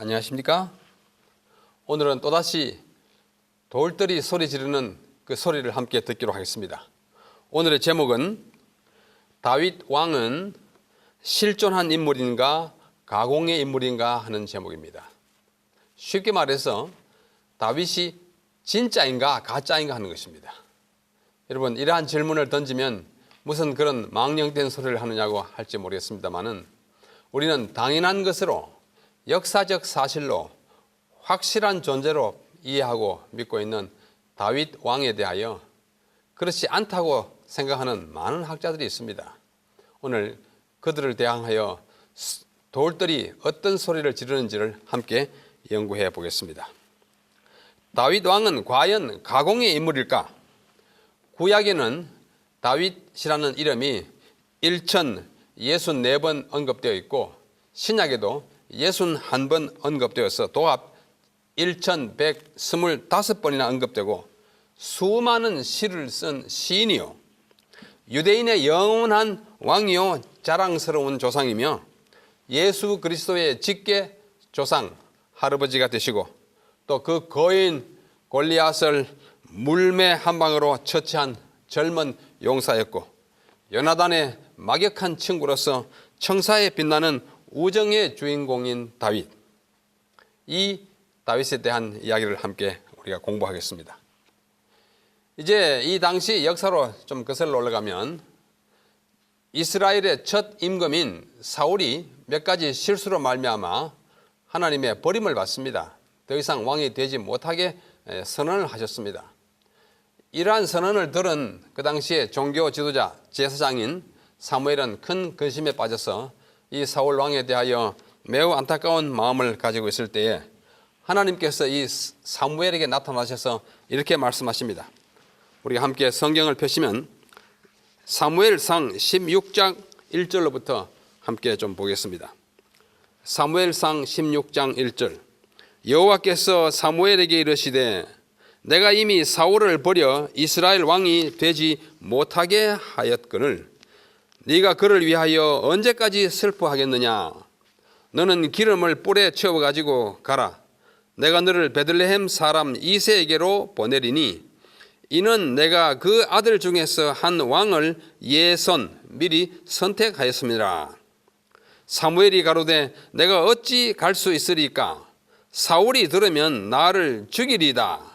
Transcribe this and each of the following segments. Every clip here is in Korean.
안녕하십니까? 오늘은 또다시 돌들이 소리 지르는 그 소리를 함께 듣기로 하겠습니다. 오늘의 제목은 다윗 왕은 실존한 인물인가 가공의 인물인가 하는 제목입니다. 쉽게 말해서 다윗이 진짜인가 가짜인가 하는 것입니다. 여러분, 이러한 질문을 던지면 무슨 그런 망령된 소리를 하느냐고 할지 모르겠습니다만은 우리는 당연한 것으로 역사적 사실로 확실한 존재로 이해하고 믿고 있는 다윗 왕에 대하여 그렇지 않다고 생각하는 많은 학자들이 있습니다. 오늘 그들을 대항하여 돌들이 어떤 소리를 지르는지를 함께 연구해 보겠습니다. 다윗 왕은 과연 가공의 인물일까? 구약에는 다윗이라는 이름이 1064번 언급되어 있고 신약에도 61번 언급되어서 도합 1125번이나 언급되고 수많은 시를 쓴 시인이요, 유대인의 영원한 왕이요 자랑스러운 조상이며 예수 그리스도의 직계 조상 할아버지가 되시고 또 그 거인 골리앗을 물매 한 방으로 처치한 젊은 용사였고 요나단의 막역한 친구로서 청사에 빛나는 우정의 주인공인 다윗. 이 다윗에 대한 이야기를 함께 우리가 공부하겠습니다. 이제 이 당시 역사로 좀 거슬러 올라가면 이스라엘의 첫 임금인 사울이 몇 가지 실수로 말미암아 하나님의 버림을 받습니다. 더 이상 왕이 되지 못하게 선언을 하셨습니다. 이러한 선언을 들은 그 당시의 종교 지도자 제사장인 사무엘은 큰 근심에 빠져서 이 사울 왕에 대하여 매우 안타까운 마음을 가지고 있을 때에 하나님께서 이 사무엘에게 나타나셔서 이렇게 말씀하십니다. 우리가 함께 성경을 펴시면 사무엘상 16장 1절로부터 함께 좀 보겠습니다. 사무엘상 16장 1절. 여호와께서 사무엘에게 이르시되 내가 이미 사울을 버려 이스라엘 왕이 되지 못하게 하였거늘 네가 그를 위하여 언제까지 슬퍼하겠느냐? 너는 기름을 뿔에 채워가지고 가라. 내가 너를 베들레헴 사람 이새에게로 보내리니 이는 내가 그 아들 중에서 한 왕을 미리 선택하였습니다. 사무엘이 가로되 내가 어찌 갈 수 있으리까? 사울이 들으면 나를 죽이리다.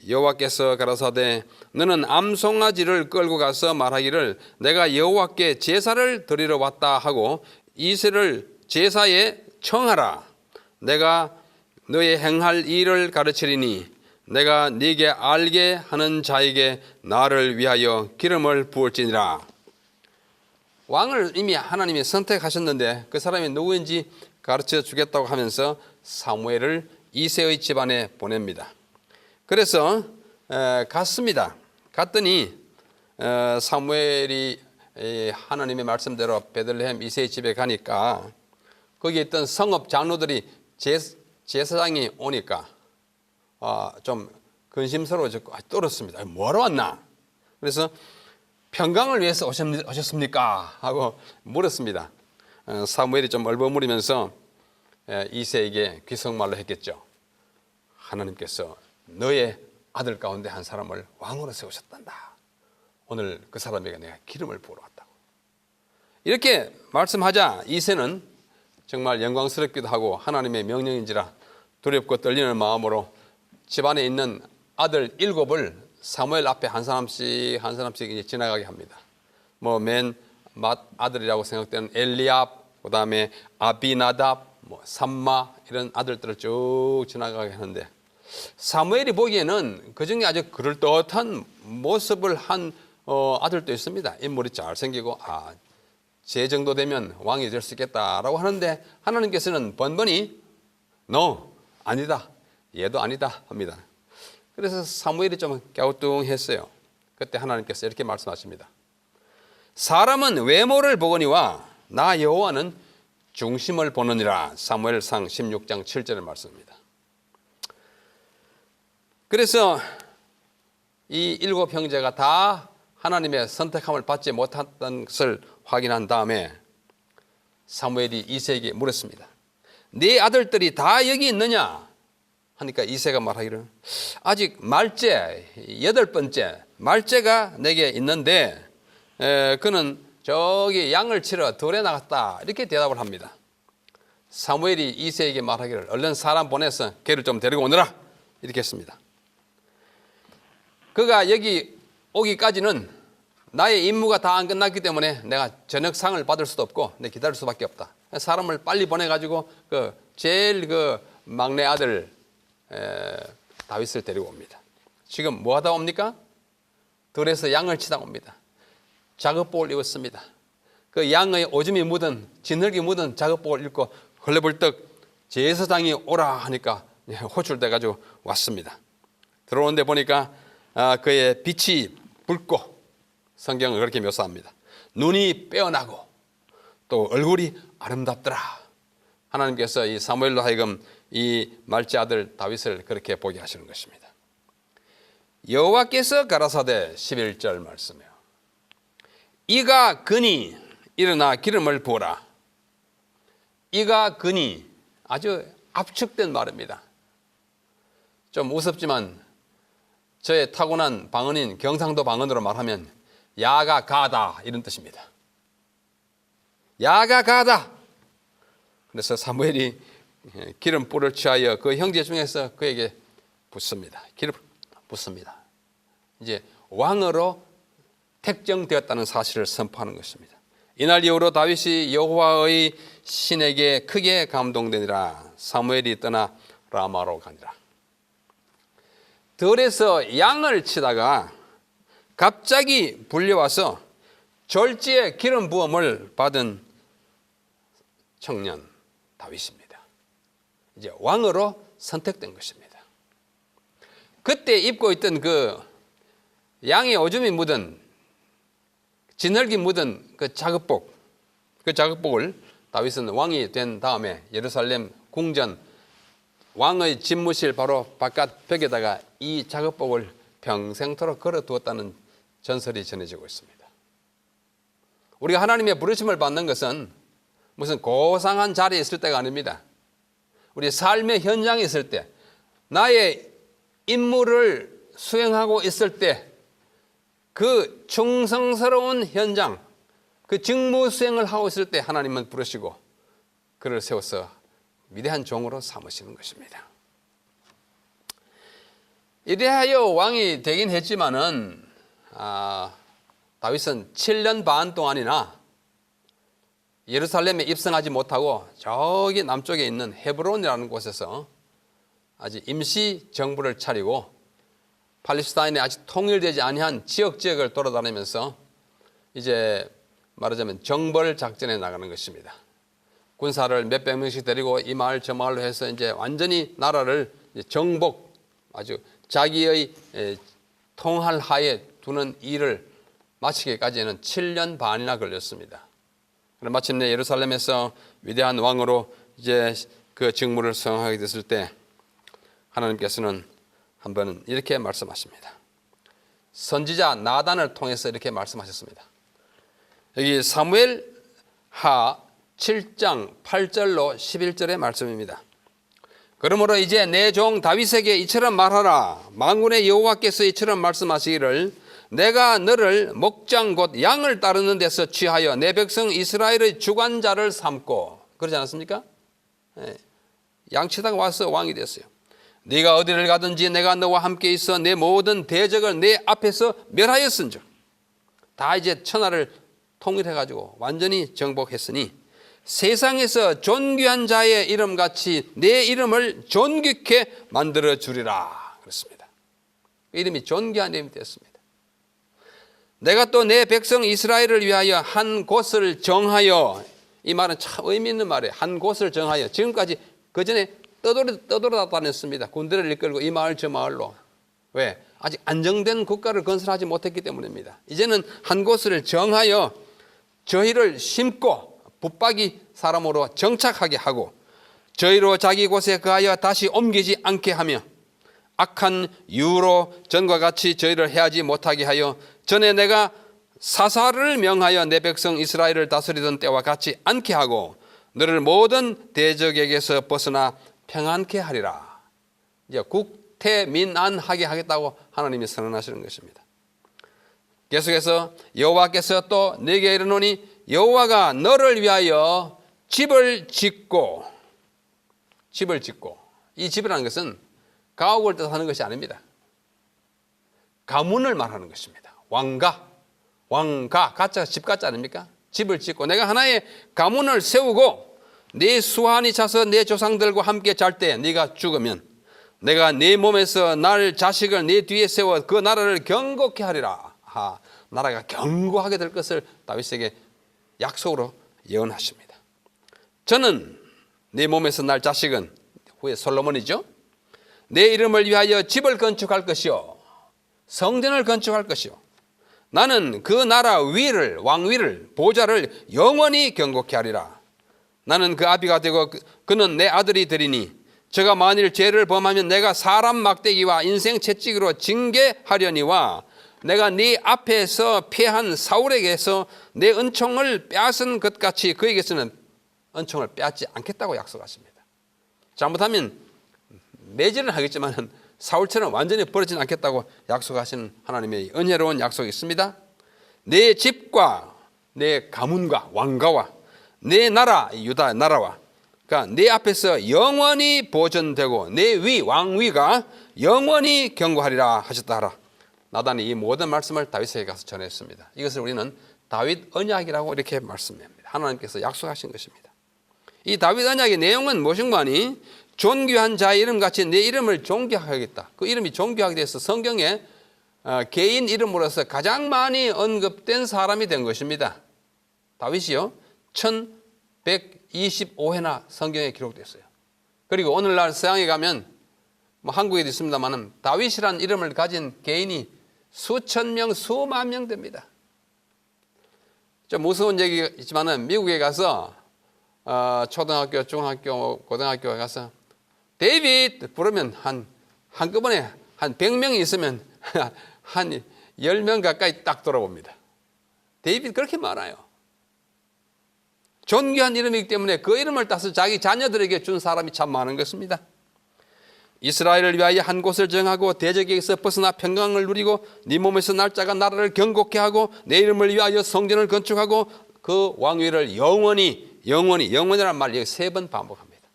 여호와께서 가라사대 너는 암송아지를 끌고 가서 말하기를 내가 여호와께 제사를 드리러 왔다 하고 이새를 제사에 청하라. 내가 너의 행할 일을 가르치리니 내가 네게 알게 하는 자에게 나를 위하여 기름을 부을지니라. 왕을 이미 하나님이 선택하셨는데 그 사람이 누구인지 가르쳐 주겠다고 하면서 사무엘을 이새의 집안에 보냅니다. 그래서 갔습니다. 갔더니 사무엘이 하나님의 말씀대로 베들레헴 이새의 집에 가니까 거기에 있던 성읍 장로들이 제사장이 오니까 좀 근심스러워졌고 떨었습니다. 뭐하러 왔나? 그래서 평강을 위해서 오셨습니까? 하고 물었습니다. 사무엘이 좀 얼버무리면서 이새에게 귀속말로 했겠죠. 하나님께서 너의 아들 가운데 한 사람을 왕으로 세우셨단다. 오늘 그 사람에게 내가 기름을 부으러 왔다고. 이렇게 말씀하자 이새는 정말 영광스럽기도 하고 하나님의 명령인지라 두렵고 떨리는 마음으로 집안에 있는 아들 7을 사무엘 앞에 한 사람씩 이제 지나가게 합니다. 맨 맏아들이라고 생각되는 엘리압, 그 다음에 아비나답, 삼마 이런 아들들을 쭉 지나가게 하는데 사무엘이 보기에는 그 중에 아주 그럴듯한 모습을 한 아들도 있습니다. 인물이 잘생기고 제 정도 되면 왕이 될 수 있겠다라고 하는데 하나님께서는 번번이 No, 아니다. 얘도 아니다 합니다. 그래서 사무엘이 좀 갸우뚱했어요. 그때 하나님께서 이렇게 말씀하십니다. 사람은 외모를 보거니와 나 여호와는 중심을 보느니라. 사무엘상 16장 7절의 말씀입니다. 그래서 이 7 형제가 다 하나님의 선택함을 받지 못했던 것을 확인한 다음에 사무엘이 이새에게 물었습니다. 네 아들들이 다 여기 있느냐 하니까 이새가 말하기를 아직 말째 8번째 말째가 내게 있는데 그는 저기 양을 치러 들에 나갔다 이렇게 대답을 합니다. 사무엘이 이새에게 말하기를 얼른 사람 보내서 걔를 좀 데리고 오너라 이렇게 했습니다. 그가 여기 오기까지는 나의 임무가 다 안 끝났기 때문에 내가 저녁상을 받을 수도 없고 내 기다릴 수밖에 없다. 사람을 빨리 보내가지고 제일 막내 아들 다윗을 데리고 옵니다. 지금 뭐 하다 옵니까? 들에서 양을 치다 옵니다. 작업복을 입었습니다. 그 양의 오줌이 묻은 진흙이 묻은 작업복을 입고 헐레벌떡 제사장이 오라 하니까 호출돼가지고 왔습니다. 들어오는데 보니까 그의 빛이 붉고 성경은 그렇게 묘사합니다. 눈이 빼어나고 또 얼굴이 아름답더라. 하나님께서 이 사무엘로 하여금 이 말째 아들 다윗을 그렇게 보게 하시는 것입니다. 여호와께서 가라사대 11절 말씀이요. 이가 그니 일어나 기름을 부어라. 이가 그니 아주 압축된 말입니다. 좀 우습지만 저의 타고난 방언인 경상도 방언으로 말하면 야가 가다 이런 뜻입니다. 야가 가다. 그래서 사무엘이 기름불을 취하여 그 형제 중에서 그에게 붓습니다. 기름을 붓습니다. 이제 왕으로 택정되었다는 사실을 선포하는 것입니다. 이날 이후로 다윗이 여호와의 신에게 크게 감동되니라. 사무엘이 떠나 라마로 가니라. 들에서 양을 치다가 갑자기 불려와서 졸지에 기름 부음을 받은 청년 다윗입니다. 이제 왕으로 선택된 것입니다. 그때 입고 있던 그 양의 오줌이 묻은 진흙이 묻은 그 작업복을 다윗은 왕이 된 다음에 예루살렘 궁전 왕의 집무실 바로 바깥 벽에다가 이 작업복을 평생토록 걸어두었다는 전설이 전해지고 있습니다. 우리가 하나님의 부르심을 받는 것은 무슨 고상한 자리에 있을 때가 아닙니다. 우리 삶의 현장에 있을 때, 나의 임무를 수행하고 있을 때 그 충성스러운 현장, 그 직무 수행을 하고 있을 때 하나님은 부르시고 그를 세워서 위대한 종으로 삼으시는 것입니다. 이래하여 왕이 되긴 했지만은 다윗은 7년 반 동안이나 예루살렘에 입성하지 못하고 저기 남쪽에 있는 헤브론이라는 곳에서 아직 임시 정부를 차리고 팔레스타인에 아직 통일되지 아니한 지역을 돌아다니면서 이제 말하자면 정벌 작전에 나가는 것입니다. 군사를 몇백 명씩 데리고 이 마을 저 마을로 해서 이제 완전히 나라를 정복, 아주 자기의 통할 하에 두는 일을 마치기까지는 7년 반이나 걸렸습니다. 그럼 마침내 예루살렘에서 위대한 왕으로 이제 그 직무를 수행하게 됐을 때 하나님께서는 한번 이렇게 말씀하십니다. 선지자 나단을 통해서 이렇게 말씀하셨습니다. 여기 사무엘 하 7장 8절로 11절의 말씀입니다. 그러므로 이제 내 종 다윗에게 이처럼 말하라. 만군의 여호와께서 이처럼 말씀하시기를 내가 너를 목장 곧 양을 따르는 데서 취하여 내 백성 이스라엘의 주관자를 삼고, 그러지 않았습니까? 양치다가 와서 왕이 됐어요. 네가 어디를 가든지 내가 너와 함께 있어 내 모든 대적을 내 앞에서 멸하였은즉, 다 이제 천하를 통일해가지고 완전히 정복했으니 세상에서 존귀한 자의 이름같이 내 이름을 존귀케 만들어 주리라 그랬습니다. 이름이 존귀한 이름이 되었습니다. 내가 또 내 백성 이스라엘을 위하여 한 곳을 정하여, 이 말은 참 의미 있는 말이에요. 한 곳을 정하여. 지금까지 그 전에 떠돌아다녔습니다. 군대를 이끌고 이 마을 저 마을로. 왜? 아직 안정된 국가를 건설하지 못했기 때문입니다. 이제는 한 곳을 정하여 저희를 심고 붙박이 사람으로 정착하게 하고 저희로 자기 곳에 거하여 다시 옮기지 않게 하며 악한 이유로 전과 같이 저희를 해하지 못하게 하여 전에 내가 사사를 명하여 내 백성 이스라엘을 다스리던 때와 같지 않게 하고 너를 모든 대적에게서 벗어나 평안케 하리라. 이제 국태민안하게 하겠다고 하나님이 선언하시는 것입니다. 계속해서 여호와께서 또 내게 이르노니 여호와가 너를 위하여 집을 짓고 이 집이라는 것은 가옥을 뜻하는 것이 아닙니다. 가문을 말하는 것입니다. 왕가 가짜가 집 가짜 아닙니까? 집을 짓고 내가 하나의 가문을 세우고 네 수하니 차서 내 조상들과 함께 잘 때 네가 죽으면 내가 네 몸에서 날 자식을 네 뒤에 세워 그 나라를 견고케 하리라. 나라가 견고하게 될 것을 다윗에게 약속으로 예언하십니다. 저는 네 몸에서 날 자식은 후에 솔로몬이죠. 내 이름을 위하여 집을 건축할 것이요 성전을 건축할 것이요 나는 그 나라 위를 왕위를 보좌를 영원히 견고케 하리라. 나는 그 아비가 되고 그는 내 아들이 되리니 저가 만일 죄를 범하면 내가 사람 막대기와 인생 채찍으로 징계하려니와 내가 네 앞에서 패한 사울에게서 내 은총을 빼앗은 것 같이 그에게서는 은총을 빼앗지 않겠다고 약속하십니다. 잘못하면 매질은 하겠지만 사울처럼 완전히 버리지는 않겠다고 약속하시는 하나님의 은혜로운 약속이 있습니다. 내 집과 내 가문과 왕가와 내 나라 유다 나라와 그러니까 내 앞에서 영원히 보존되고 내 위 왕위가 영원히 견고하리라 하셨다 하라. 나단이 이 모든 말씀을 다윗에게 가서 전했습니다. 이것을 우리는 다윗 언약이라고 이렇게 말씀합니다. 하나님께서 약속하신 것입니다. 이 다윗 언약의 내용은 무엇인가 하니 존귀한 자의 이름같이 내 이름을 존귀하겠다. 그 이름이 존귀하게 돼서 성경에 개인 이름으로서 가장 많이 언급된 사람이 된 것입니다. 다윗이요 1125회나 성경에 기록됐어요. 그리고 오늘날 서양에 가면 한국에도 있습니다만 다윗이라는 이름을 가진 개인이 수천 명, 수만 명 됩니다. 좀 무서운 얘기지만 미국에 가서 초등학교, 중학교, 고등학교에 가서 데이빗 부르면 한꺼번에 한 100명이 있으면 한 10명 가까이 딱 돌아봅니다. 데이빗 그렇게 많아요. 존귀한 이름이기 때문에 그 이름을 따서 자기 자녀들에게 준 사람이 참 많은 것입니다. 이스라엘을 위하여 한 곳을 정하고 대적에게서 벗어나 평강을 누리고 네 몸에서 날짜가 나라를 견고케 하고 내 이름을 위하여 성전을 건축하고 그 왕위를 영원히라는 말 세 번 반복합니다.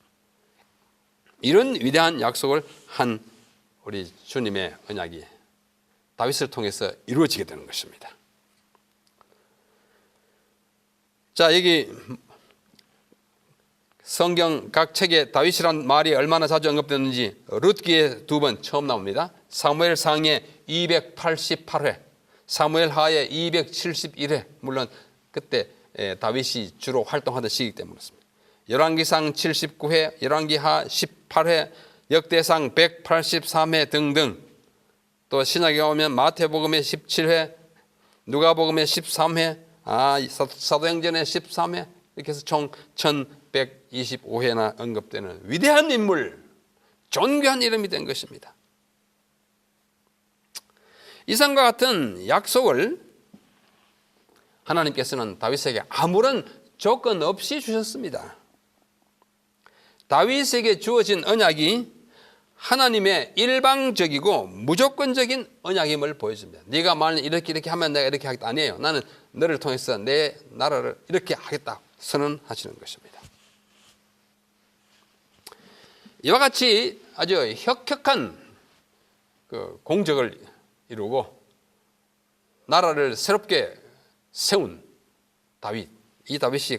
이런 위대한 약속을 한 우리 주님의 언약이 다윗을 통해서 이루어지게 되는 것입니다. 자, 여기 성경 각 책에 다윗이란 말이 얼마나 자주 언급되는지 룻기에 2번 처음 나옵니다. 사무엘 상에 288회, 사무엘 하에 271회. 물론 그때 다윗이 주로 활동하던 시기 때문에 그렇습니다. 열왕기상 79회, 열왕기하 18회, 역대상 183회 등등. 또 신약에 오면 마태복음에 17회, 누가복음에 13회, 사도행전에 13회, 이렇게 해서 총 1125회나 언급되는 위대한 인물, 존귀한 이름이 된 것입니다. 이상과 같은 약속을 하나님께서는 다윗에게 아무런 조건 없이 주셨습니다. 다윗에게 주어진 언약이 하나님의 일방적이고 무조건적인 언약임을 보여줍니다. 네가 만약 이렇게 하면 내가 이렇게 하겠다. 아니에요. 나는 너를 통해서 내 나라를 이렇게 하겠다 선언하시는 것입니다. 이와 같이 아주 혁혁한 공적을 이루고 나라를 새롭게 세운 다윗, 이 다윗이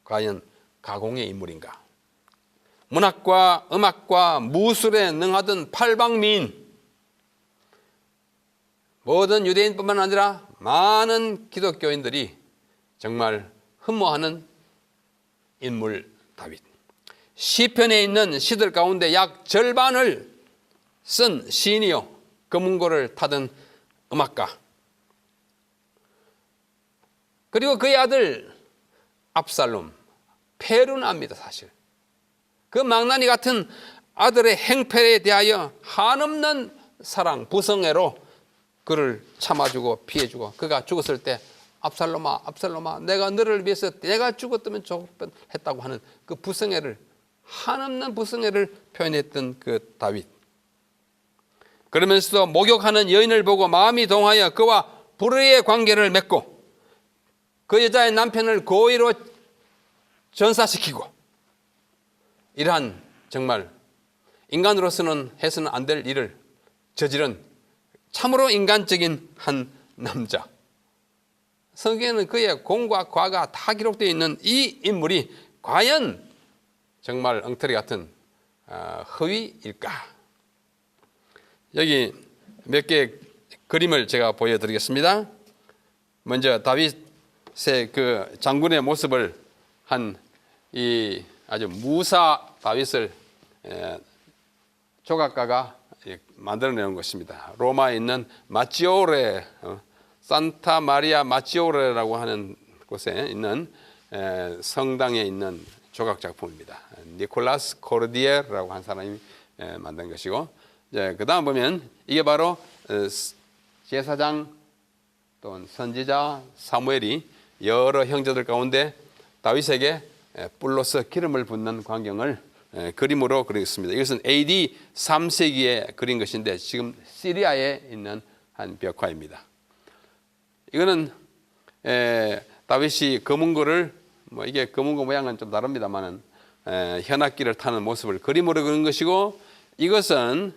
과연 가공의 인물인가? 문학과 음악과 무술에 능하던 팔방미인, 모든 유대인뿐만 아니라 많은 기독교인들이 정말 흠모하는 인물 다윗. 시편에 있는 시들 가운데 약 절반을 쓴 시인이요, 금은고를 타던 음악가, 그리고 그의 아들 압살롬, 페루나입니다. 사실 그 망나니 같은 아들의 행패에 대하여 한없는 사랑, 부성애로 그를 참아주고 피해주고, 그가 죽었을 때 압살롬아, 압살롬아, 내가 너를 위해서 내가 죽었다면 좋을 뻔했다고 하는 그 부성애를, 한없는 부성애를 표현했던 그 다윗. 그러면서도 목욕하는 여인을 보고 마음이 동하여 그와 불의의 관계를 맺고 그 여자의 남편을 고의로 전사시키고, 이러한 정말 인간으로서는 해서는 안 될 일을 저지른 참으로 인간적인 한 남자. 성경에는 그의 공과 과가 다 기록되어 있는 이 인물이 과연 정말 엉터리 같은 허위일까? 여기 몇 개의 그림을 제가 보여드리겠습니다. 먼저 다윗의 그 장군의 모습을 한 이 아주 무사 다윗을 조각가가 만들어내는 것입니다. 로마에 있는 마치오레, 산타 마리아 마치오레라고 하는 곳에 있는 성당에 있는 조각 작품입니다. 니콜라스 코르디에라고 한 사람이 만든 것이고, 그 다음 보면 이게 바로 제사장 또는 선지자 사무엘이 여러 형제들 가운데 다윗에게 뿔로서 기름을 붓는 광경을 그림으로 그리겠습니다. 이것은 AD 3세기에 그린 것인데 지금 시리아에 있는 한 벽화입니다. 이거는 다윗이 검은고를, 이게 검은고 모양은 좀 다릅니다만은 현악기를 타는 모습을 그림으로 그린 것이고, 이것은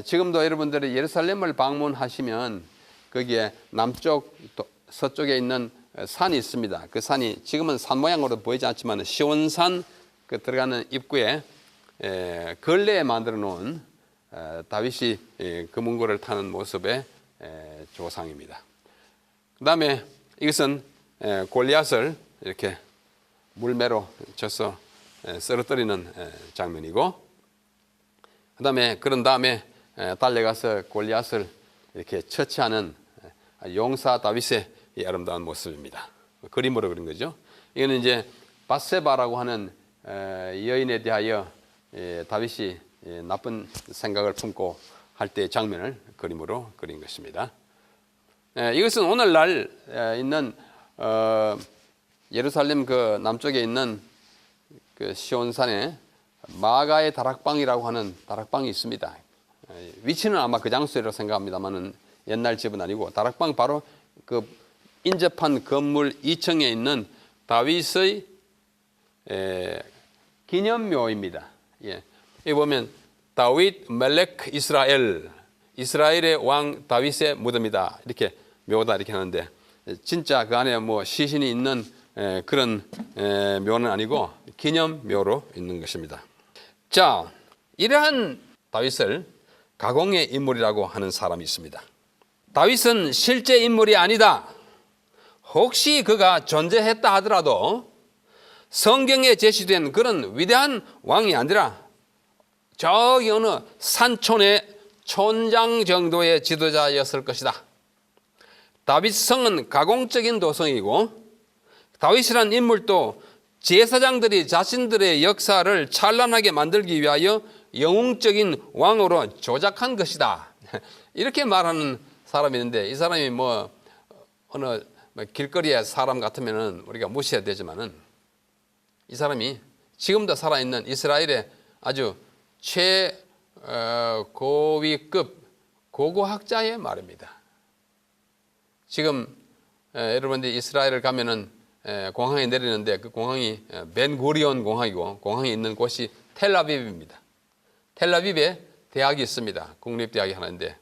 지금도 여러분들이 예루살렘을 방문하시면 거기에 남쪽 서쪽에 있는 산이 있습니다. 그 산이 지금은 산 모양으로 보이지 않지만 시온산 그 들어가는 입구에 걸레에 만들어 놓은 다윗이 검은고를 타는 모습의 조상입니다. 그 다음에 이것은 골리앗을 이렇게 물매로 쳐서 쓰러뜨리는 장면이고, 그런 다음에 달려가서 골리앗을 이렇게 처치하는 용사 다윗의 이 아름다운 모습입니다. 그림으로 그린 거죠. 이거는 이제 밧세바라고 하는 여인에 대하여 다윗이 나쁜 생각을 품고 할 때의 장면을 그림으로 그린 것입니다. 이것은 오늘날 있는 예루살렘 그 남쪽에 있는 그 시온산에 마가의 다락방이라고 하는 다락방이 있습니다. 위치는 아마 그 장소라고 생각합니다만은 옛날 집은 아니고, 다락방 바로 그 인접한 건물 2층에 있는 다윗의 기념묘입니다. 여기 보면 다윗 멜렉 이스라엘, 이스라엘의 왕 다윗의 무덤이다, 이렇게 묘다 이렇게 하는데, 진짜 그 안에 뭐 시신이 있는 그런 묘는 아니고 기념묘로 있는 것입니다. 자, 이러한 다윗을 가공의 인물이라고 하는 사람이 있습니다. 다윗은 실제 인물이 아니다. 혹시 그가 존재했다 하더라도 성경에 제시된 그런 위대한 왕이 아니라 저기 어느 산촌의 촌장 정도의 지도자였을 것이다. 다윗성은 가공적인 도성이고, 다윗이란 인물도 제사장들이 자신들의 역사를 찬란하게 만들기 위하여 영웅적인 왕으로 조작한 것이다. 이렇게 말하는 사람이 있는데, 이 사람이 뭐 어느 길거리의 사람 같으면은 우리가 무시해야 되지만은, 이 사람이 지금도 살아있는 이스라엘의 아주 최고위급 고고학자의 말입니다. 지금 여러분들이 이스라엘을 가면은 공항에 내리는데 그 공항이 벤구리온 공항이고, 공항이 있는 곳이 텔아비브입니다. 텔아비브에 대학이 있습니다. 국립대학이 하나인데,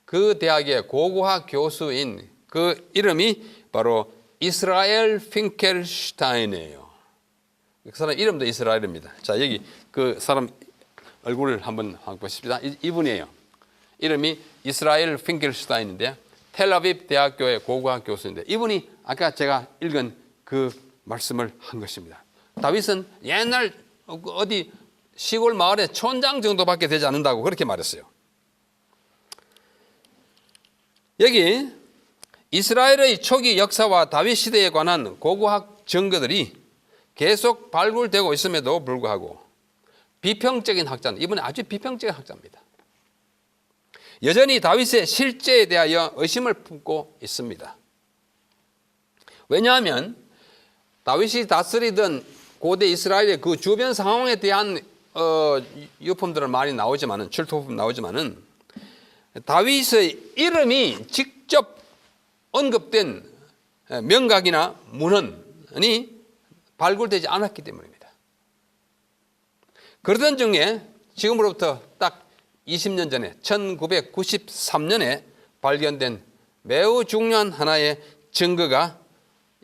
그 대학의 고고학 교수인 그 이름이 바로 이스라엘 핑켈슈타인이에요. 그 사람 이름도 이스라엘입니다. 자, 여기 그 사람 얼굴을 한번 보십시다. 이분이에요. 이름이 이스라엘 핑켈슈타인인데 텔아비브 대학교의 고고학 교수인데, 이분이 아까 제가 읽은 그 말씀을 한 것입니다. 다윗은 옛날 어디 시골 마을의 촌장 정도밖에 되지 않는다고 그렇게 말했어요. 여기 이스라엘의 초기 역사와 다윗 시대에 관한 고고학 증거들이 계속 발굴되고 있음에도 불구하고 비평적인 학자는, 이분은 아주 비평적인 학자입니다. 여전히 다윗의 실제에 대하여 의심을 품고 있습니다. 왜냐하면 다윗이 다스리던 고대 이스라엘의 그 주변 상황에 대한 유품들은 많이 나오지만은, 출토품 나오지만은, 다윗의 이름이 직접 언급된 명각이나 문헌이 발굴되지 않았기 때문입니다. 그러던 중에 지금으로부터 딱 20년 전에 1993년에 발견된 매우 중요한 하나의 증거가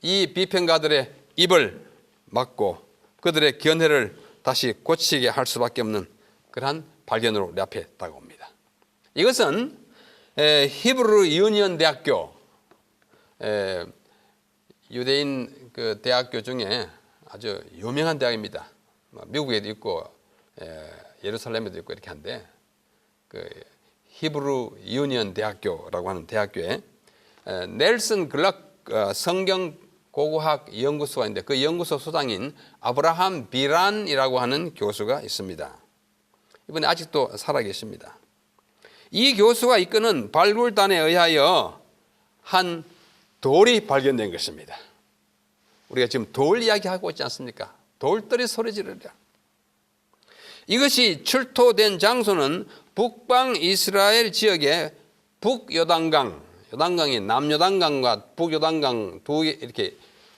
이 비평가들의 입을 막고 그들의 견해를 다시 고치게 할 수밖에 없는 그러한 발견으로 우리 앞에 다가옵니다. 이것은 히브루 유니언 대학교, 유대인 그 대학교 중에 아주 유명한 대학입니다. 미국에도 있고 예루살렘에도 있고 이렇게 한데, 그 히브루 유니언 대학교라고 하는 대학교에 넬슨 글락 성경 고고학 연구소가 있는데, 그 연구소 소장인 아브라함 비란이라고 하는 교수가 있습니다. 이번에 아직도 살아계십니다. 이 교수가 이끄는 발굴단에 의하여 한 돌이 발견된 것입니다. 우리가 지금 돌 이야기하고 있지 않습니까? 돌들이 소리 지르랴. 이것이 출토된 장소는 북방 이스라엘 지역의 북요단강, 요단강이 남요단강과 북요단강 두 개, 이렇게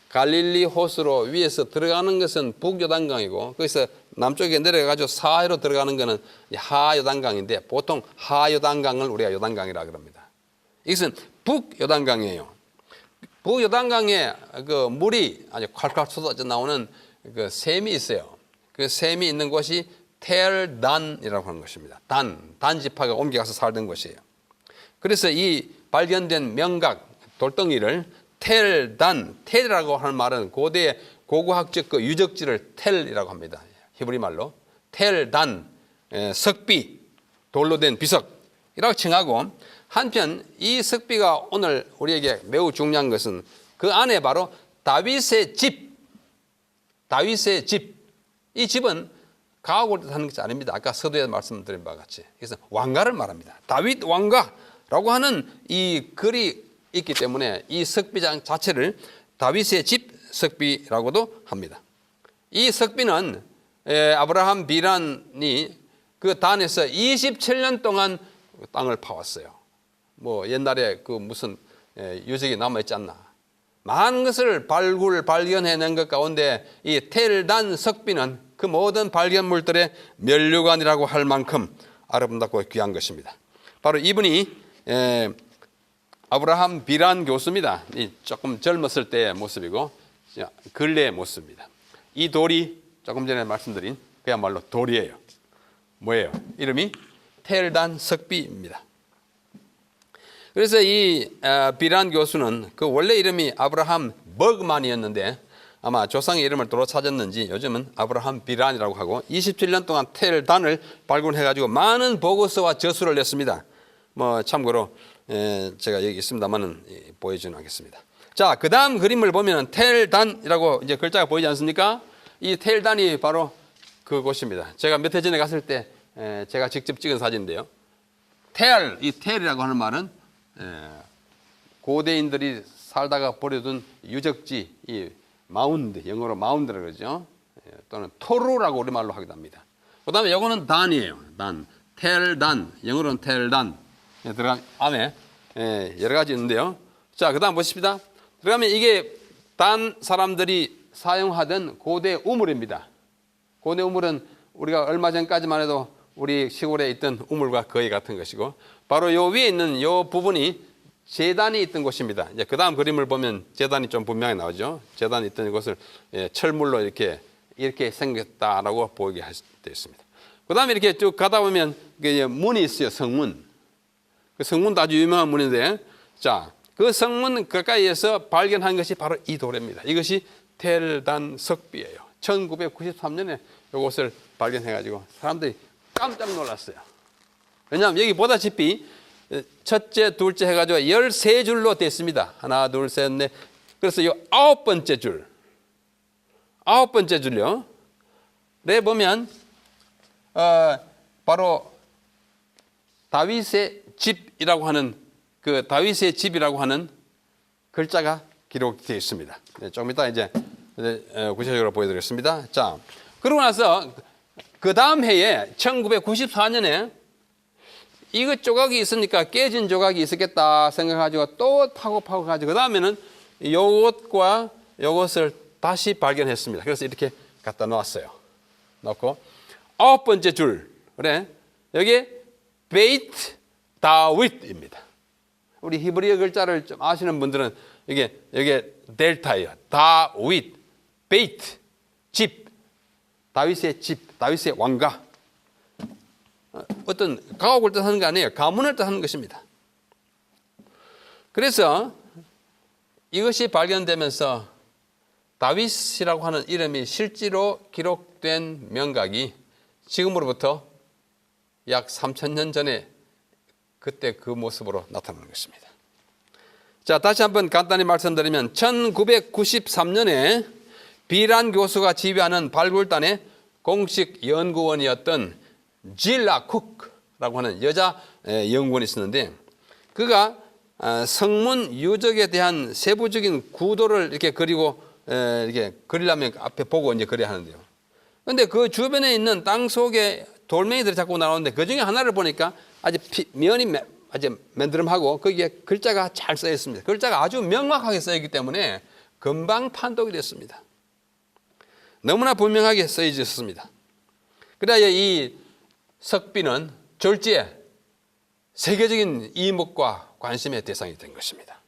갈릴리 호수로 위에서 들어가는 것은 북요단강이고, 거기서 남쪽에 내려가지고 사해로 들어가는 것은 하요단강인데, 보통 하요단강을 우리가 요단강이라 그럽니다. 이것은 북요단강이에요. 북요단강에 그 물이 아주 콸콸 쏟아져 나오는 그 샘이 있어요. 그 샘이 있는 곳이 텔단이라고 하는 것입니다. 단 지파가 옮겨가서 살던 곳이에요. 그래서 이 발견된 명각 돌덩이를 텔이라고 하는 말은 고대 고고학적 그 유적지를 텔이라고 합니다. 히브리 말로 텔단, 석비, 돌로 된 비석이라고 칭하고, 한편 이 석비가 오늘 우리에게 매우 중요한 것은 그 안에 바로 다윗의 집, 이 집은 가옥을 뜻하는 것이 아닙니다. 아까 서두에 말씀드린 바와 같이. 그래서 왕가를 말합니다. 다윗 왕가라고 하는 이 글이 있기 때문에 이 석비장 자체를 다윗의 집 석비라고도 합니다. 이 석비는 아브라함 비란이 그 단에서 27년 동안 땅을 파왔어요. 뭐 옛날에 그 무슨 유적이 남아있지 않나. 많은 것을 발견해낸 것 가운데 이 텔단 석비는 그 모든 발견물들의 면류관이라고 할 만큼 아름답고 귀한 것입니다. 바로 이분이 아브라함 비란 교수입니다. 조금 젊었을 때의 모습이고 근래의 모습입니다. 이 돌이 조금 전에 말씀드린 그야말로 돌이에요. 뭐예요? 이름이 텔단 석비입니다. 그래서 이 비란 교수는 그 원래 이름이 아브라함 버그만이었는데 아마 조상의 이름을 도로 찾았는지 요즘은 아브라함 비란이라고 하고 27년 동안 텔단을 발굴해가지고 많은 보고서와 저술을 냈습니다. 뭐 참고로 제가 여기 있습니다만은 보여주는 하겠습니다. 자, 그 다음 그림을 보면 텔단이라고 이제 글자가 보이지 않습니까? 이 텔단이 바로 그곳입니다. 제가 몇 해 전에 갔을 때 제가 직접 찍은 사진인데요. 이 텔이라고 하는 말은 고대인들이 살다가 버려둔 유적지, 이 마운드, 영어로 마운드라고 그러죠. 또는 토르라고 우리말로 하기도 합니다. 그 다음에 이거는 단이에요. 텔단, 영어로는 텔단. 들어가면 안에 여러 가지 있는데요. 자, 그 다음 보십시다. 들어가면 이게 단 사람들이 사용하던 고대 우물입니다. 고대 우물은 우리가 얼마 전까지만 해도 우리 시골에 있던 우물과 거의 같은 것이고, 바로 요 위에 있는 요 부분이 제단이 있던 곳입니다. 이제 그 다음 그림을 보면 제단이 좀 분명히 나오죠. 제단이 있던 곳을 철물로 이렇게 생겼다라고 보이게 되어 있습니다. 그 다음에 이렇게 쭉 가다 보면 문이 있어요. 성문. 그 성문도 아주 유명한 문인데, 자, 그 성문 가까이에서 발견한 것이 바로 이 돌입니다. 이것이 텔단 석비예요. 1993년에 이것을 발견해가지고 사람들이 깜짝 놀랐어요. 왜냐하면 여기 보다시피 첫째, 둘째 해가지고 13줄로 되어 있습니다. 하나, 둘, 셋, 넷. 그래서 이 9번째 줄. 9번째 줄요. 네, 보면, 바로 다윗의 집이라고 하는, 그 다윗의 집이라고 하는 글자가 기록되어 있습니다. 조금 이따 이제 구체적으로 보여드리겠습니다. 자, 그러고 나서 그 다음 해에 1994년에 이것 조각이 있으니까 깨진 조각이 있었겠다 생각가지고 또 파고 가지고 그 다음에는 요것과 요것을 다시 발견했습니다. 그래서 이렇게 갖다 놓았어요. 놓고 9번째 줄, 그래 여기 베이트 다윗입니다. 우리 히브리어 글자를 좀 아시는 분들은 이게 델타예요. 다윗, 베이트, 집, 다윗의 집, 다윗의 왕가. 어떤 가옥을 뜻하는 게 아니에요. 가문을 뜻하는 것입니다. 그래서 이것이 발견되면서 다윗이라고 하는 이름이 실제로 기록된 명각이 지금으로부터 약 3000년 전에 그때 그 모습으로 나타나는 것입니다. 자, 다시 한번 간단히 말씀드리면 1993년에 비란 교수가 지휘하는 발굴단의 공식 연구원이었던 질라 쿡라고 하는 여자 연구원이 있었는데 그가 성문 유적에 대한 세부적인 구도를 이렇게 그리고 이렇게 그리려면 앞에 보고 이제 그려야 하는데요. 그런데 그 주변에 있는 땅 속에 돌멩이들이 자꾸 나오는데 그 중에 하나를 보니까 아주 면이 아주 맨드름하고 거기에 글자가 잘 써 있습니다. 글자가 아주 명확하게 써 있기 때문에 금방 판독이 됐습니다. 너무나 분명하게 써 있었습니다. 그래야 이 석비는 졸지에 세계적인 이목과 관심의 대상이 된 것입니다.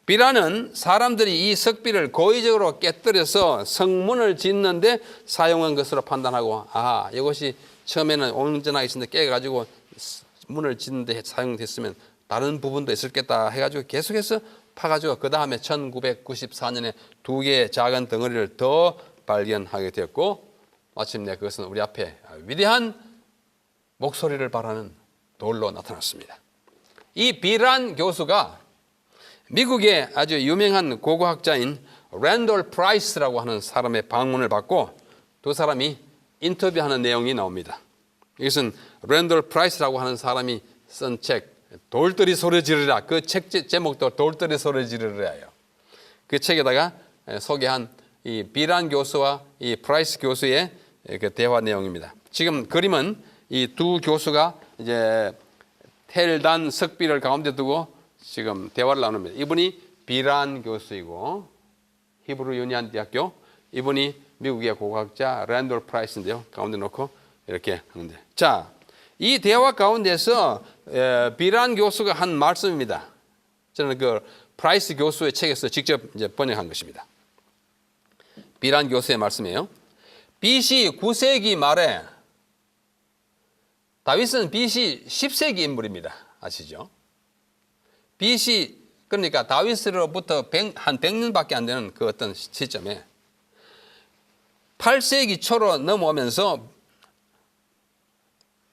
비란은 사람들이 이 석비를 고의적으로 깨뜨려서 성문을 짓는데 사용한 것으로 판단하고 이것이 처음에는 온전하게 있었는데 깨가지고 문을 짓는데 사용됐으면 다른 부분도 있었겠다 해가지고 계속해서 파가지고 그 다음에 1994년에 2개의 작은 덩어리를 더 발견하게 되었고 마침내 그것은 우리 앞에 위대한 목소리를 발하는 돌로 나타났습니다. 이 비란 교수가 미국의 아주 유명한 고고학자인 랜돌 프라이스라고 하는 사람의 방문을 받고 두 사람이 인터뷰하는 내용이 나옵니다. 이것은 랜돌 프라이스라고 하는 사람이 쓴 책 돌들이 소리 지르라. 그 책 제목도 돌들이 소리 지르라예요. 그 책에다가 소개한 이 비란 교수와 이 프라이스 교수의 그 대화 내용입니다. 지금 그림은 이 두 교수가 이제 텔단 석비를 가운데 두고 지금 대화를 나눕니다. 이분이 비란 교수이고 히브루 유니안 대학교, 이분이 미국의 고고학자 랜돌 프라이스인데요. 가운데 놓고 이렇게 하는데, 자, 이 대화 가운데서 비란 교수가 한 말씀입니다. 저는 그 프라이스 교수의 책에서 직접 이제 번역한 것입니다. 비란 교수의 말씀이에요. BC 9세기 말에 다윗은 BC 10세기 인물입니다. 아시죠? BC 그러니까 다윗으로부터 한 100년밖에 안 되는 그 어떤 시점에 8세기 초로 넘어오면서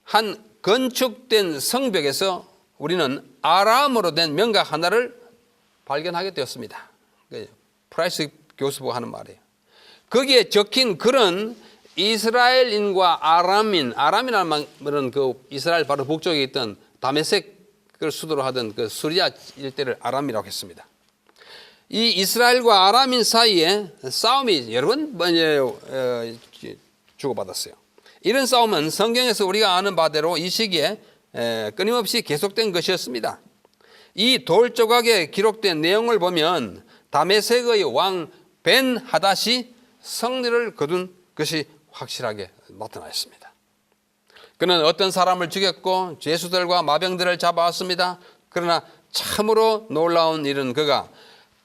한 건축된 성벽에서 우리는 아람어로 된 명각 하나를 발견하게 되었습니다. 프라이스 교수가 하는 말이에요. 거기에 적힌 글은 이스라엘인과 아람이라는 말은 그 이스라엘 바로 북쪽에 있던 다메섹을 수도로 하던 그 수리아 일대를 아람이라고 했습니다. 이 이스라엘과 아람인 사이에 싸움이 여러 번 주고받았어요. 이런 싸움은 성경에서 우리가 아는 바대로 이 시기에 끊임없이 계속된 것이었습니다. 이 돌 조각에 기록된 내용을 보면 다메섹의 왕 벤 하닷이 승리를 거둔 것이 확실하게 나타나 있습니다. 그는 어떤 사람을 죽였고 죄수들과 마병들을 잡아왔습니다. 그러나 참으로 놀라운 일은 그가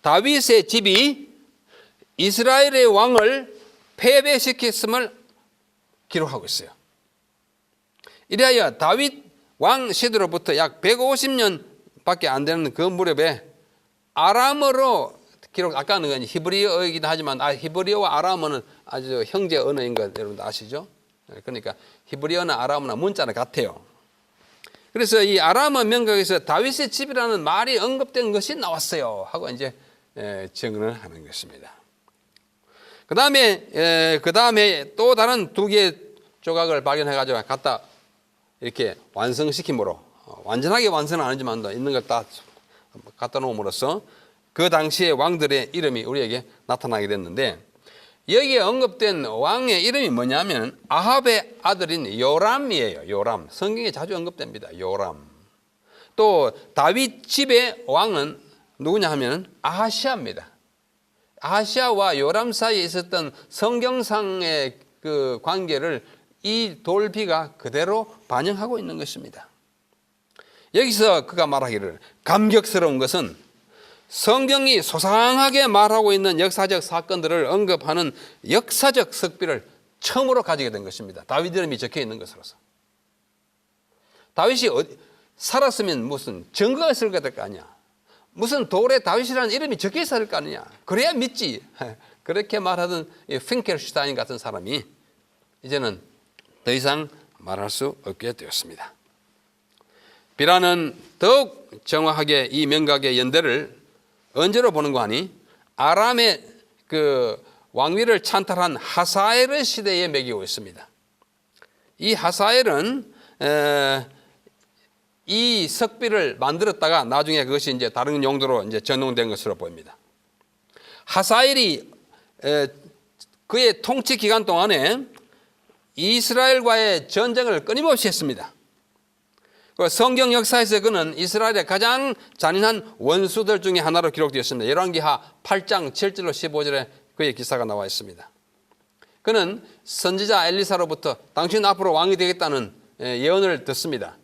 다윗의 집이 이스라엘의 왕을 패배시켰음을 기록하고 있어요. 이래야 다윗 왕 시대로부터 약 150년밖에 안 되는 그 무렵에 아람어로 기록, 아까는 히브리어이긴 하지만 히브리어와 아람어는 아주 형제 언어인 거 여러분들 아시죠? 그러니까 히브리어나 아람어나 문자는 같아요. 그래서 이 아람어 명각에서 다윗의 집이라는 말이 언급된 것이 나왔어요 하고 이제 증언을 하는 것입니다. 그 다음에 또 다른 2개의 조각을 발견해가지고 갖다 이렇게 완성시킴으로 완전하게 완성은 아니지만 있는 걸 다 갖다 놓음으로써 그 당시의 왕들의 이름이 우리에게 나타나게 됐는데, 여기에 언급된 왕의 이름이 뭐냐면 아합의 아들인 요람이에요. 요람. 성경에 자주 언급됩니다. 요람. 또 다윗 집의 왕은 누구냐 하면 아하시아입니다. 아하시아와 요람 사이에 있었던 성경상의 그 관계를 이 돌비가 그대로 반영하고 있는 것입니다. 여기서 그가 말하기를, 감격스러운 것은 성경이 소상하게 말하고 있는 역사적 사건들을 언급하는 역사적 석비를 처음으로 가지게 된 것입니다. 다윗 이름이 적혀 있는 것으로서. 다윗이 살았으면 무슨 증거가 있을 거 아니야. 무슨 돌에 다윗이라는 이름이 적혀 있을 거 아니냐. 그래야 믿지. 그렇게 말하던 핑켈슈타인 같은 사람이 이제는 더 이상 말할 수 없게 되었습니다. 비라는 더욱 정확하게 이 명각의 연대를 언제로 보는가 하니, 아람의 그 왕위를 찬탈한 하사엘의 시대에 매기고 있습니다. 이 하사엘은 이 석비를 만들었다가 나중에 그것이 이제 다른 용도로 이제 전용된 것으로 보입니다. 하사엘이 그의 통치 기간 동안에 이스라엘과의 전쟁을 끊임없이 했습니다. 성경 역사에서 그는 이스라엘의 가장 잔인한 원수들 중에 하나로 기록되었습니다. 열왕기하 8장 7절로 15절에 그의 기사가 나와 있습니다. 그는 선지자 엘리사로부터 당신 앞으로 왕이 되겠다는 예언을 듣습니다.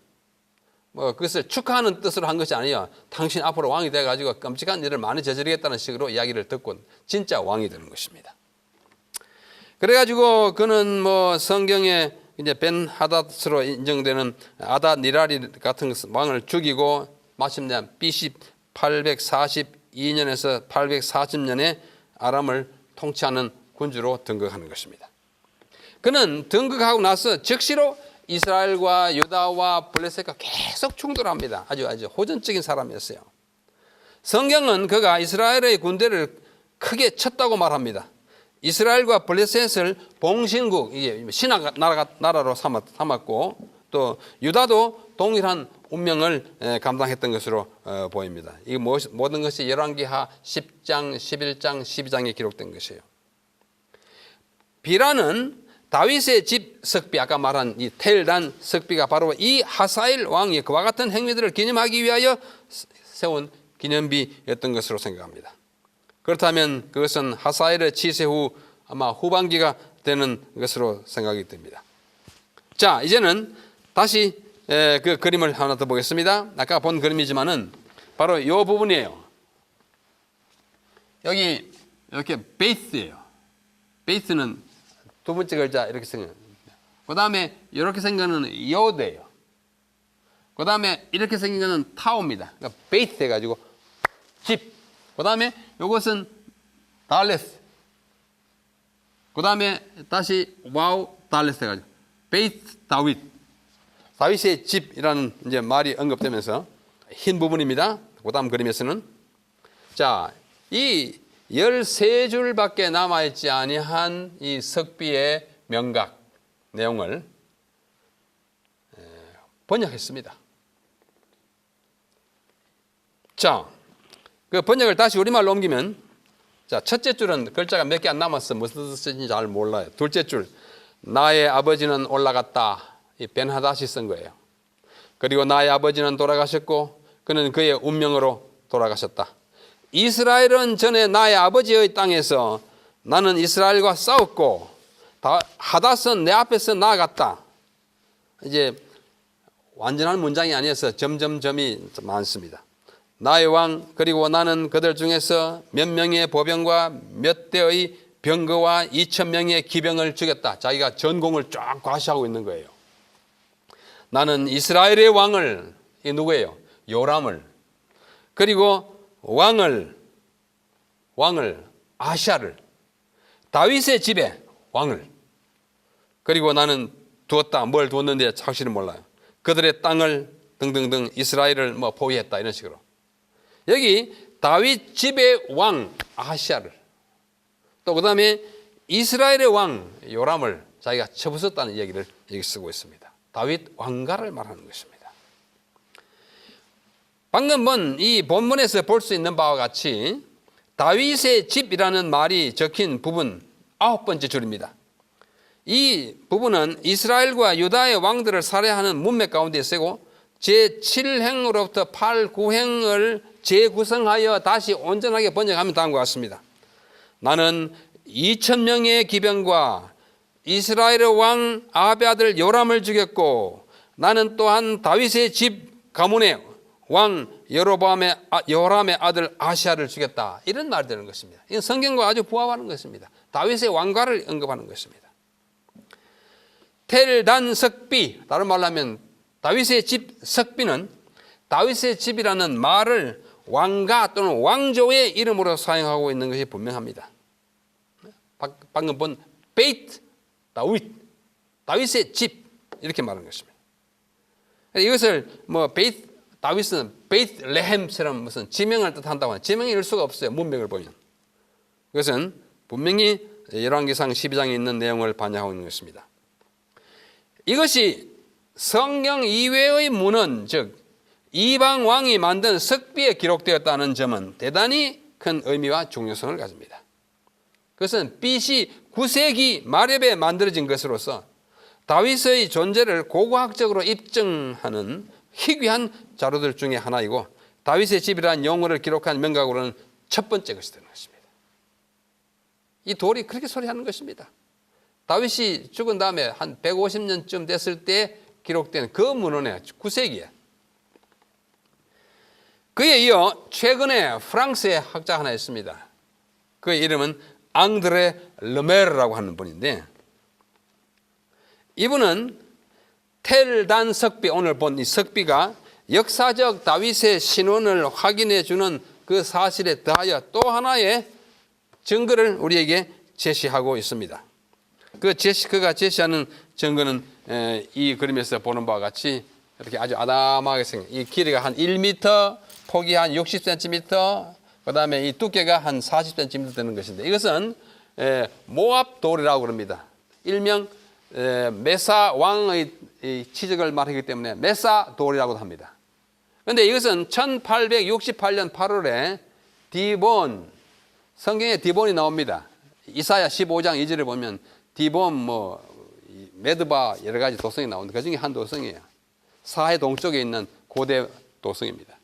그것을 축하하는 뜻으로 한 것이 아니라 당신 앞으로 왕이 돼가지고 끔찍한 일을 많이 저지르겠다는 식으로 이야기를 듣고 진짜 왕이 되는 것입니다. 그래가지고 그는 성경에 이제 벤 하닷으로 인정되는 아다 니라리 같은 왕을 죽이고 마침내 BC 842년에서 840년에 아람을 통치하는 군주로 등극하는 것입니다. 그는 등극하고 나서 즉시로 이스라엘과 유다와 블레셋과 계속 충돌합니다. 아주 호전적인 사람이었어요. 성경은 그가 이스라엘의 군대를 크게 쳤다고 말합니다. 이스라엘과 블레셋을 봉신국, 신학 나라로 삼았고, 또 유다도 동일한 운명을 감당했던 것으로 보입니다. 이 모든 것이 열왕기하 10장, 11장, 12장에 기록된 것이에요. 비라는 다윗의 집 석비, 아까 말한 이 텔단 석비가 바로 이 하사엘 왕이 그와 같은 행위들을 기념하기 위하여 세운 기념비였던 것으로 생각합니다. 그렇다면 그것은 하사엘의 치세 후 아마 후반기가 되는 것으로 생각이 됩니다. 자, 이제는 다시 그 그림을 하나 더 보겠습니다. 아까 본 그림이지만은 바로 이 부분이에요. 여기 이렇게 베이스예요. 베이스는 두 번째 글자 이렇게 생겨요. 그 다음에 이렇게 생긴 거는 요드예요. 그 다음에 이렇게 생긴 거는 타오입니다. 그러니까 베이스 해가지고 집. 그 다음에 이것은 달레스. 그 다음에 다시 와우 달레스 해가지고 베이스 다윗. 다윗의 집이라는 이제 말이 언급되면서 흰 부분입니다. 그 다음 그림에서는 자, 이 13줄밖에 남아있지 아니한 이 석비의 명각 내용을 번역했습니다. 자, 그 번역을 다시 우리말로 옮기면, 자, 첫째 줄은 글자가 몇 개 안 남았어. 무슨 뜻인지 잘 몰라요. 둘째 줄, 나의 아버지는 올라갔다. 이 벤하닷이 쓴 거예요. 그리고 나의 아버지는 돌아가셨고 그는 그의 운명으로 돌아가셨다. 이스라엘은 전에 나의 아버지의 땅에서 나는 이스라엘과 싸웠고 하닷은 내 앞에서 나아갔다. 이제 완전한 문장이 아니어서 점점점이 많습니다. 나의 왕, 그리고 나는 그들 중에서 몇 명의 보병과 몇 대의 병거와 2,000명의 기병을 죽였다. 자기가 전공을 쫙 과시하고 있는 거예요. 나는 이스라엘의 왕을, 이 누구예요? 요람을, 그리고 왕을 아시아를, 다윗의 집에 왕을, 그리고 나는 두었다. 뭘 두었는지 확실히 몰라요. 그들의 땅을 등등등 이스라엘을 포위했다. 이런 식으로. 여기 다윗 집의 왕 아하시아를, 또 그 다음에 이스라엘의 왕 요람을 자기가 쳐부쉈다는 얘기를 여기 쓰고 있습니다. 다윗 왕가를 말하는 것입니다. 방금 본 이 본문에서 볼 수 있는 바와 같이 다윗의 집이라는 말이 적힌 부분 9번째 줄입니다. 이 부분은 이스라엘과 유다의 왕들을 살해하는 문맥 가운데 쓰고 제7행으로부터 8, 9행을 재구성하여 다시 온전하게 번역하면 다음과 같습니다. 나는 2,000명의 기병과 이스라엘의 왕 아합의 아들 요람을 죽였고 나는 또한 다윗의 집 가문의 왕 요람의 아들 아시아를 죽였다. 이런 말이 되는 것입니다. 이건 성경과 아주 부합하는 것입니다. 다윗의 왕가를 언급하는 것입니다. 텔단 석비, 다른 말로 하면 다윗의 집 석비는 다윗의 집이라는 말을 왕가 또는 왕조의 이름으로 사용하고 있는 것이 분명합니다. 방금 본 베이트 다윗의 집 이렇게 말하는 것입니다. 이것을 다윗은 베이트레헴처럼 무슨 지명을 뜻한다고 하는 지명일 수가 없어요. 문맥을 보면. 이것은 분명히 열왕기상 12장에 있는 내용을 반영하고 있는 것입니다. 이것이 성경 이외의 문헌, 즉 이방 왕이 만든 석비에 기록되었다는 점은 대단히 큰 의미와 중요성을 가집니다. 그것은 BC 9세기 말엽에 만들어진 것으로서 다윗의 존재를 고고학적으로 입증하는 희귀한 자료들 중에 하나이고 다윗의 집이라는 용어를 기록한 명각으로는 첫 번째 것이 되는 것입니다. 이 돌이 그렇게 소리하는 것입니다. 다윗이 죽은 다음에 한 150년쯤 됐을 때 기록된 그 문헌에 9세기에 그에 이어 최근에 프랑스의 학자 하나 있습니다. 그의 이름은 앙드레 르메르라고 하는 분인데 이분은 텔단 석비, 오늘 본 이 석비가 역사적 다윗의 신원을 확인해 주는 그 사실에 더하여 또 하나의 증거를 우리에게 제시하고 있습니다. 그가 제시하는 증거는 이 그림에서 보는 바와 같이 이렇게 아주 아담하게 생긴 이 길이가 한 1m, 폭이 한 60cm, 그 다음에 이 두께가 한 40cm 되는 것인데 이것은 모압 돌이라고 그럽니다. 일명 메사 왕의 치적을 말하기 때문에 메사 돌이라고도 합니다. 그런데 이것은 1868년 8월에 디본, 성경에 디본이 나옵니다. 이사야 15장 2절에 보면 디본, 메드바 여러 가지 도성이 나오는데 그 중에 한 도성이에요. 사해 동쪽에 있는 고대 도성입니다.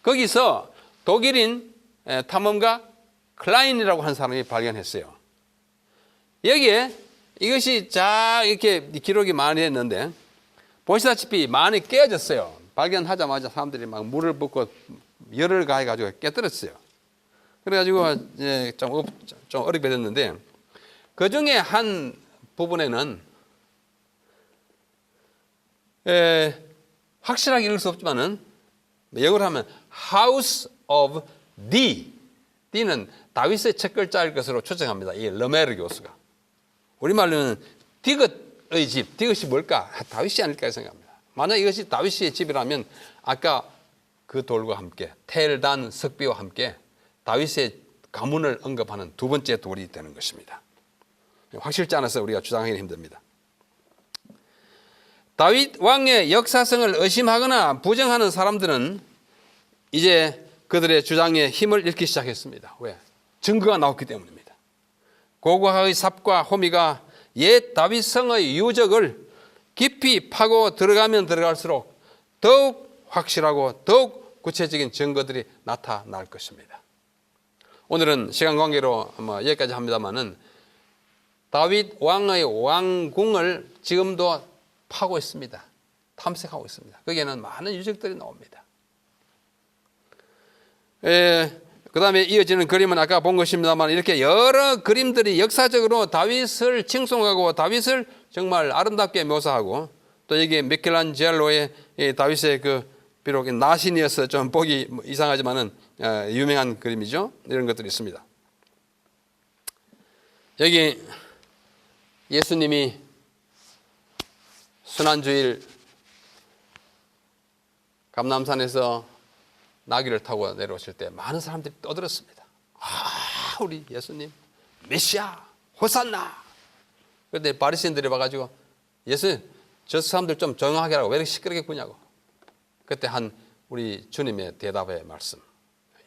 거기서 독일인 탐험가 클라인이라고 하는 사람이 발견했어요. 여기에 이것이 쫙 이렇게 기록이 많이 했는데 보시다시피 많이 깨어졌어요. 발견하자마자 사람들이 막 물을 붓고 열을 가해가지고 깨뜨렸어요. 그래가지고 이제 좀 어렵게 됐는데 그 중에 한 부분에는 확실하게 읽을 수 없지만은 영어로 하면 House of D는 다윗의 첫 글자일 것으로 추정합니다. 이 르메르 교수가. 우리말로는 디귿의 집, 디귿이 뭘까? 다윗이 아닐까 생각합니다. 만약 이것이 다윗의 집이라면 아까 그 돌과 함께 텔단 석비와 함께 다윗의 가문을 언급하는 두 번째 돌이 되는 것입니다. 확실치 않아서 우리가 주장하기는 힘듭니다. 다윗 왕의 역사성을 의심하거나 부정하는 사람들은 이제 그들의 주장에 힘을 잃기 시작했습니다. 왜? 증거가 나왔기 때문입니다. 고고학의 삽과 호미가 옛 다윗성의 유적을 깊이 파고 들어가면 들어갈수록 더욱 확실하고 더욱 구체적인 증거들이 나타날 것입니다. 오늘은 시간 관계로 여기까지 합니다만은 다윗 왕의 왕궁을 지금도 파고 있습니다. 탐색하고 있습니다. 거기에는 많은 유적들이 나옵니다. 그 다음에 이어지는 그림은 아까 본 것입니다만 이렇게 여러 그림들이 역사적으로 다윗을 칭송하고 다윗을 정말 아름답게 묘사하고 또 여기 미켈란젤로의 다윗의 비록 나신이어서 좀 보기 이상하지만은 유명한 그림이죠. 이런 것들이 있습니다. 여기 예수님이 순환주일 감람산에서 나귀를 타고 내려오실 때 많은 사람들이 떠들었습니다. 우리 예수님 메시아 호산나. 그런데 바리새인들이 와가지고 예수님 저 사람들 좀 조용하게 하라고 왜 이렇게 시끄럽게 구냐고. 그때 한 우리 주님의 대답의 말씀,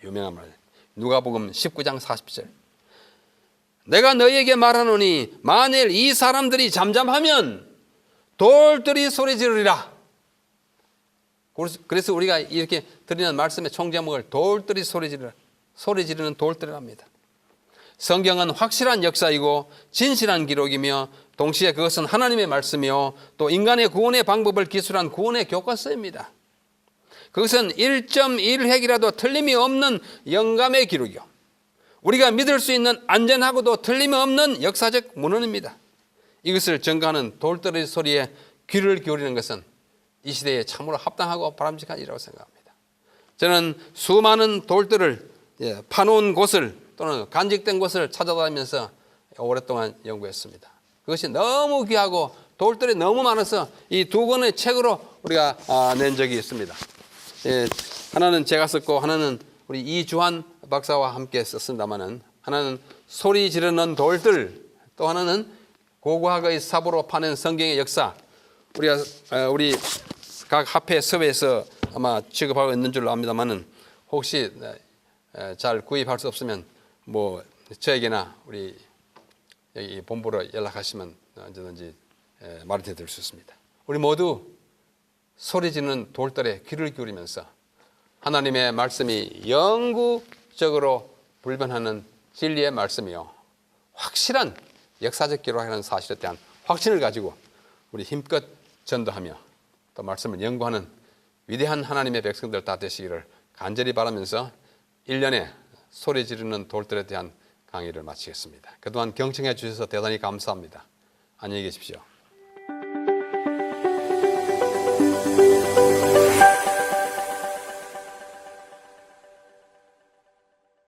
유명한 말, 누가복음 19장 40절. 내가 너희에게 말하노니 만일 이 사람들이 잠잠하면 돌들이 소리 지르리라. 그래서 우리가 이렇게 드리는 말씀의 총제목을 돌들이 소리 지르는 돌들이랍니다. 성경은 확실한 역사이고 진실한 기록이며 동시에 그것은 하나님의 말씀이요 또 인간의 구원의 방법을 기술한 구원의 교과서입니다. 그것은 1.1획이라도 틀림이 없는 영감의 기록이요 우리가 믿을 수 있는 안전하고도 틀림이 없는 역사적 문헌입니다. 이것을 증거하는 돌들의 소리에 귀를 기울이는 것은 이 시대에 참으로 합당하고 바람직한 일이라고 생각합니다. 저는 수많은 돌들을 파놓은 곳을 또는 간직된 곳을 찾아다니면서 오랫동안 연구했습니다. 그것이 너무 귀하고 돌들이 너무 많아서 이 두 권의 책으로 우리가 낸 적이 있습니다. 하나는 제가 썼고 하나는 우리 이주환 박사와 함께 썼습니다마는 하나는 소리 지르는 돌들, 또 하나는 고고학의 사보로 파낸 성경의 역사. 우리 각 합회 섭외에서 아마 취급하고 있는 줄로 압니다마는 혹시 잘 구입할 수 없으면 뭐 저에게나 우리 여기 본부로 연락하시면 언제든지 마련해 드릴 수 있습니다. 우리 모두 소리 지르는 돌들에 귀를 기울이면서 하나님의 말씀이 영구적으로 불변하는 진리의 말씀이요 확실한 역사적 기록이라는 사실에 대한 확신을 가지고 우리 힘껏 전도하며 또 말씀을 연구하는 위대한 하나님의 백성들 다 되시기를 간절히 바라면서 1년에 소리 지르는 돌들에 대한 강의를 마치겠습니다. 그동안 경청해 주셔서 대단히 감사합니다. 안녕히 계십시오.